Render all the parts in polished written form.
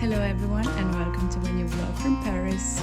Hello everyone and welcome to my new vlog from Paris.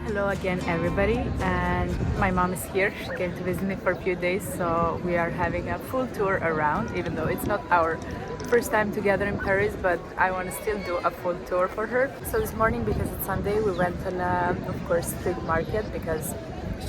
Hello again everybody, and my mom is here. She came to visit me for a few days, so we are having a full tour around, even though it's not our first time together in Paris, but I want to still do a full tour for her. So this morning, because it's Sunday, we went on of course street market because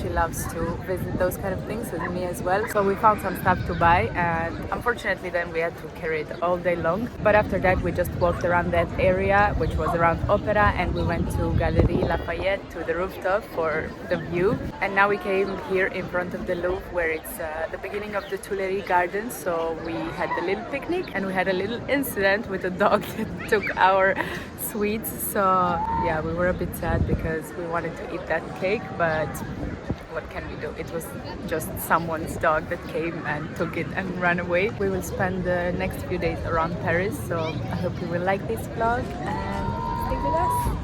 she loves to visit those kind of things, and me as well. So we found some stuff to buy, and unfortunately then we had to carry it all day long. But after that we just walked around that area, which was around Opera, and we went to Galerie Lafayette, to the rooftop for the view. And now we came here in front of the Louvre, where it's the beginning of the Tuileries Gardens. So we had a little picnic, and we had a little incident with a dog that took our sweets. So yeah, we were a bit sad because we wanted to eat that cake, but what can we do? It was just someone's dog that came and took it and ran away. We will spend the next few days around Paris, so I hope you will like this vlog and stay with us.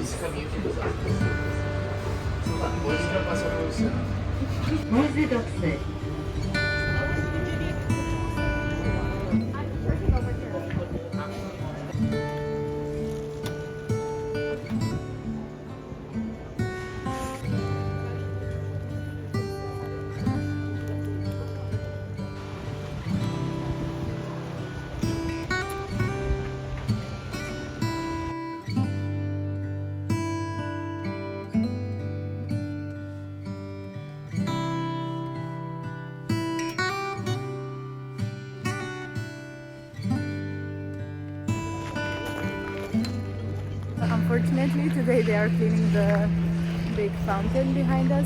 Esse caminho que eles música passou no Rosé d'Orsay. Unfortunately, today they are cleaning the big fountain behind us,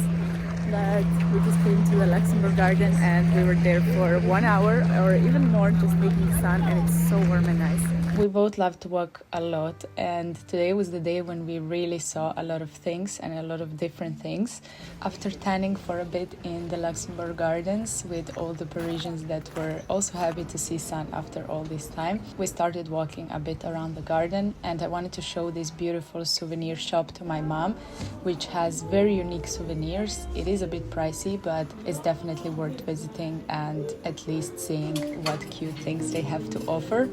but we just came to the Luxembourg Garden and we were there for 1 hour or even more just taking sun, and it's so warm and nice. We both love to walk a lot, and today was the day when we really saw a lot of things and a lot of different things. After tanning for a bit in the Luxembourg Gardens with all the Parisians that were also happy to see sun after all this time, we started walking a bit around the garden, and I wanted to show this beautiful souvenir shop to my mom, which has very unique souvenirs. It is a bit pricey, but it's definitely worth visiting and at least seeing what cute things they have to offer.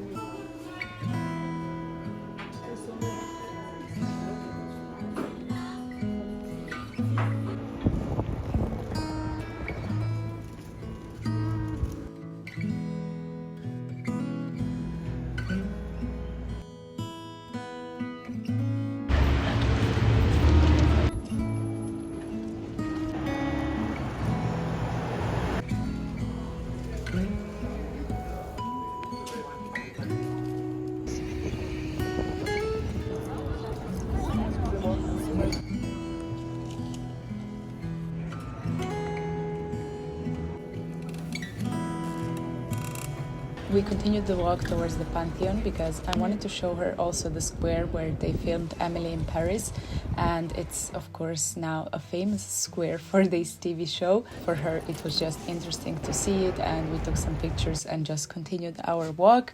We continued the walk towards the Pantheon because I wanted to show her also the square where they filmed Emily in Paris, and it's of course now a famous square for this TV show. For her it was just interesting to see it, and we took some pictures and just continued our walk.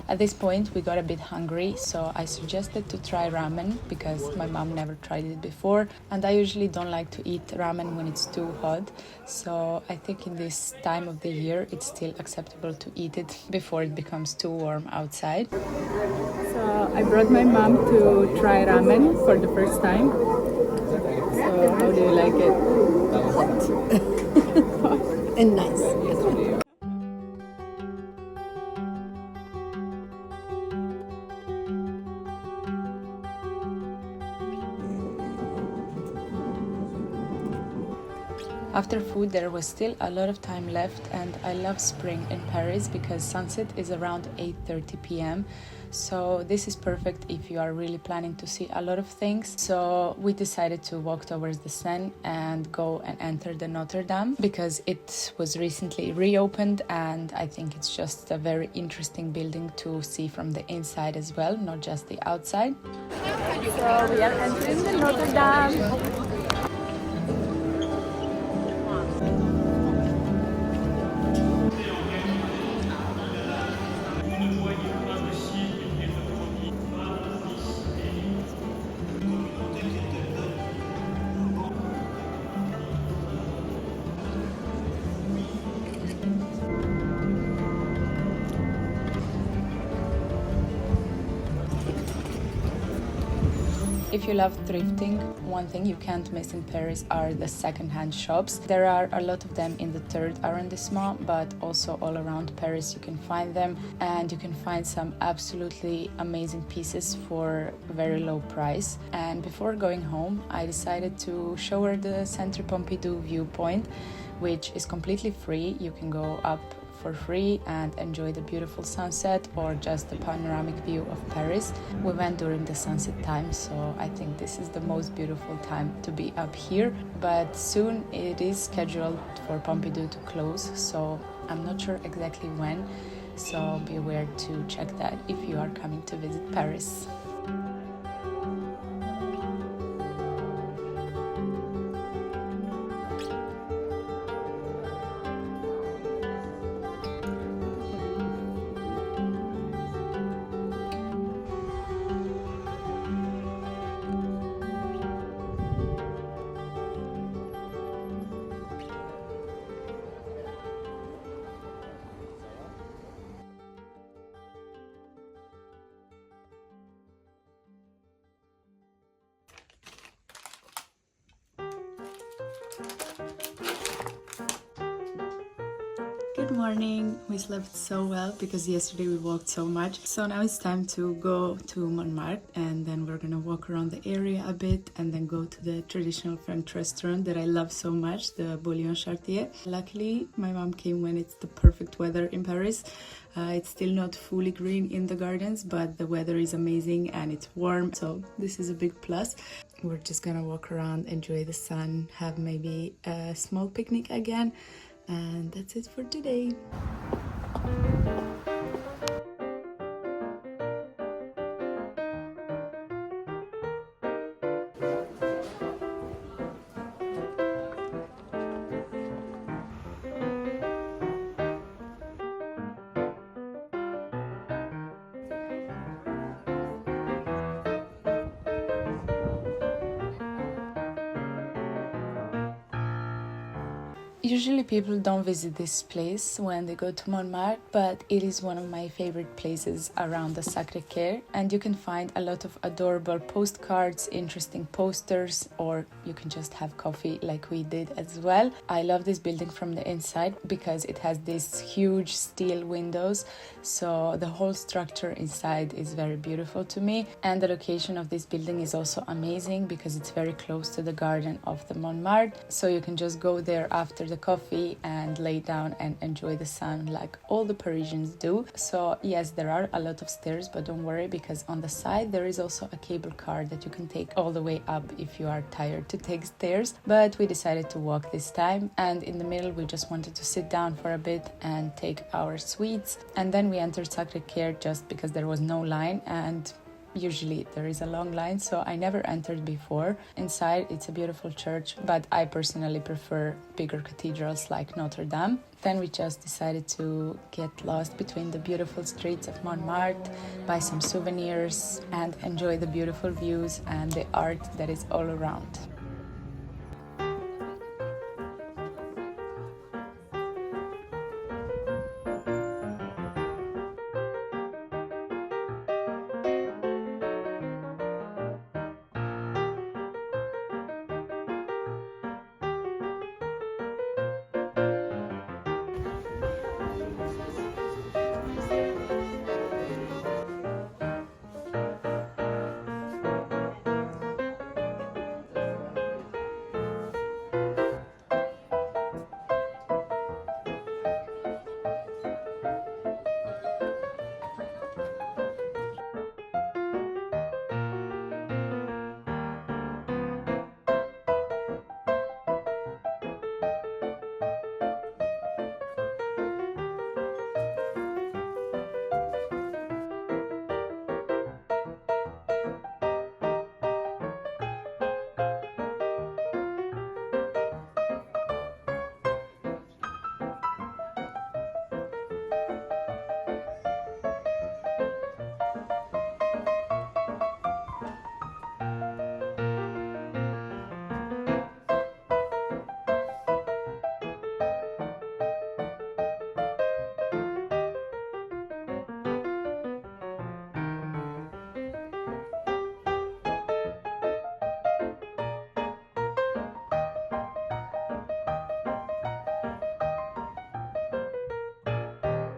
At this point we got a bit hungry, so I suggested to try ramen because my mom never tried it before, and I usually don't like to eat ramen when it's too hot, so I think in this time of the year it's still acceptable to eat it before it becomes too warm outside. So I brought my mom to try ramen for the first time. So how do you like it? Hot and nice. After food, there was still a lot of time left, and I love spring in Paris because sunset is around 8:30 p.m. So this is perfect if you are really planning to see a lot of things. So we decided to walk towards the Seine and go and enter the Notre Dame because it was recently reopened, and I think it's just a very interesting building to see from the inside as well, not just the outside. So we are entering the Notre Dame. If you love thrifting, one thing you can't miss in Paris are the second-hand shops. There are a lot of them in the 3rd arrondissement, but also all around Paris you can find them, and you can find some absolutely amazing pieces for a very low price. And before going home, I decided to show her the Centre Pompidou viewpoint, which is completely free. You can go up for free and enjoy the beautiful sunset or just the panoramic view of Paris. We went during the sunset time, so I think this is the most beautiful time to be up here, but soon it is scheduled for Pompidou to close, so I'm not sure exactly when, so be aware to check that if you are coming to visit Paris. Good morning. We slept so well because yesterday we walked so much. So now it's time to go to Montmartre and then we're gonna walk around the area a bit and then go to the traditional French restaurant that I love so much, the Boulangeries. Luckily, my mom came when it's the perfect weather in Paris. It's still not fully green in the gardens, but the weather is amazing and it's warm, so this is a big plus. We're just gonna walk around, enjoy the sun, have maybe a small picnic again, and that's it for today. Usually people don't visit this place when they go to Montmartre, but it is one of my favorite places around the Sacré-Cœur, and you can find a lot of adorable postcards, interesting posters, or you can just have coffee like we did as well. I love this building from the inside because it has these huge steel windows, so the whole structure inside is very beautiful to me, and the location of this building is also amazing because it's very close to the garden of the Montmartre, so you can just go there after the coffee and lay down and enjoy the sun like all the Parisians do. So yes, there are a lot of stairs, but don't worry because on the side there is also a cable car that you can take all the way up if you are tired to take stairs, but we decided to walk this time, and in the middle we just wanted to sit down for a bit and take our sweets, and then we entered Sacré-Cœur just because there was no line, and usually there is a long line, so I never entered before. Inside it's a beautiful church, but I personally prefer bigger cathedrals like Notre Dame. Then we just decided to get lost between the beautiful streets of Montmartre, buy some souvenirs and enjoy the beautiful views and the art that is all around.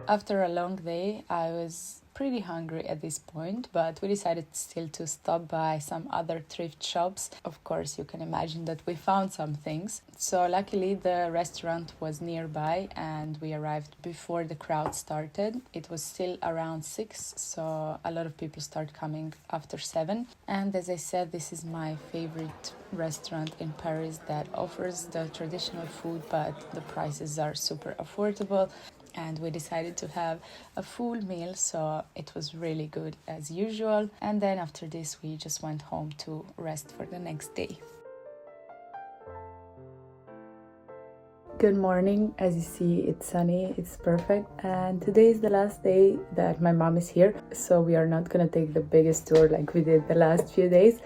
After a long day, I was pretty hungry at this point, but we decided still to stop by some other thrift shops. Of course, you can imagine that we found some things. So luckily the restaurant was nearby and we arrived before the crowd started. It was still around 6, so a lot of people start coming after 7. And as I said, this is my favorite restaurant in Paris that offers the traditional food, but the prices are super affordable. And we decided to have a full meal, so it was really good as usual. And then after this we just went home to rest for the next day. Good morning. As you see, it's sunny, it's perfect, and today is the last day that my mom is here, so we are not gonna take the biggest tour like we did the last few days,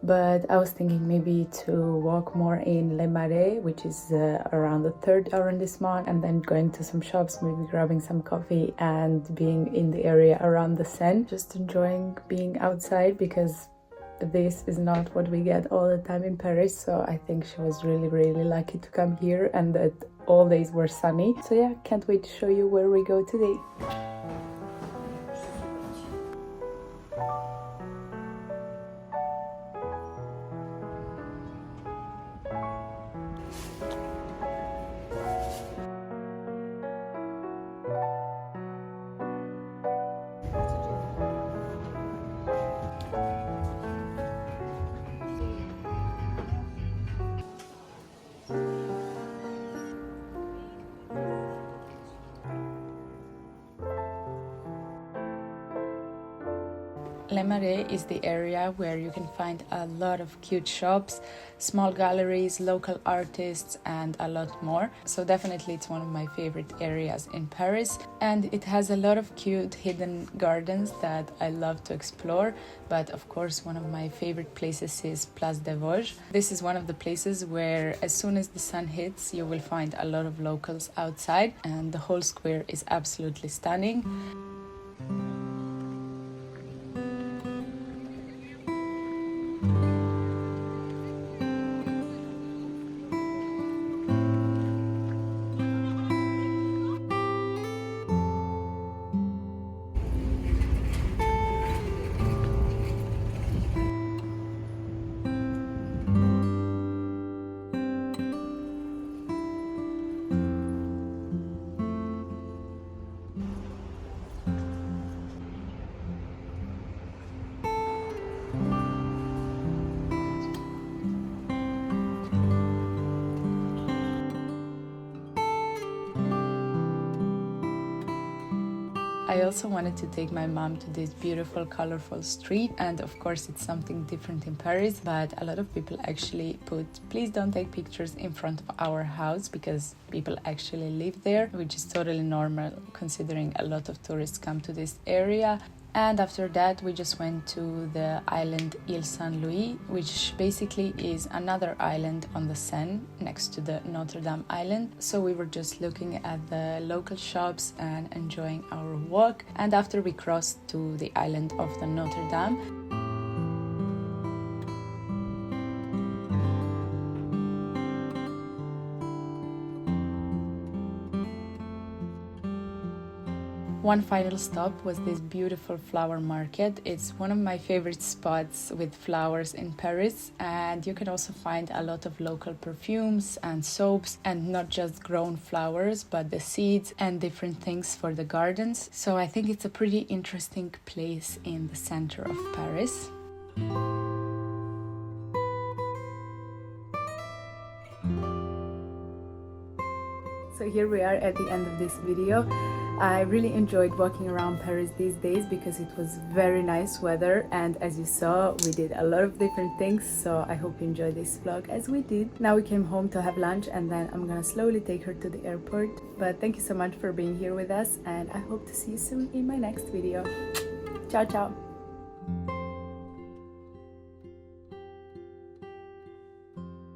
but I was thinking maybe to walk more in Les Marais, which is around the 3rd arrondissement, and then going to some shops, maybe grabbing some coffee and being in the area around the Seine, just enjoying being outside because this is not what we get all the time in Paris. So I think she was really lucky to come here, and that all days were sunny. So yeah, can't wait to show you where we go today. Le Marais is the area where you can find a lot of cute shops, small galleries, local artists, and a lot more. So definitely it's one of my favorite areas in Paris, and it has a lot of cute hidden gardens that I love to explore. But of course, one of my favorite places is Place des Vosges. This is one of the places where as soon as the sun hits, you will find a lot of locals outside, and the whole square is absolutely stunning. I also wanted to take my mom to this beautiful, colorful street, and of course it's something different in Paris, but a lot of people actually put, please don't take pictures in front of our house, because people actually live there, which is totally normal considering a lot of tourists come to this area. And after that we just went to the island Ile Saint-Louis, which basically is another island on the Seine next to the Notre Dame island. So we were just looking at the local shops and enjoying our walk. And after we crossed to the island of the Notre Dame, one final stop was this beautiful flower market. It's one of my favorite spots with flowers in Paris, and you can also find a lot of local perfumes and soaps, and not just grown flowers but the seeds and different things for the gardens. So I think it's a pretty interesting place in the center of Paris. So here we are at the end of this video. I really enjoyed walking around Paris these days because it was very nice weather, and as you saw, we did a lot of different things, so I hope you enjoyed this vlog as we did. Now we came home to have lunch, and then I'm gonna slowly take her to the airport. But thank you so much for being here with us, and I hope to see you soon in my next video. Ciao, ciao!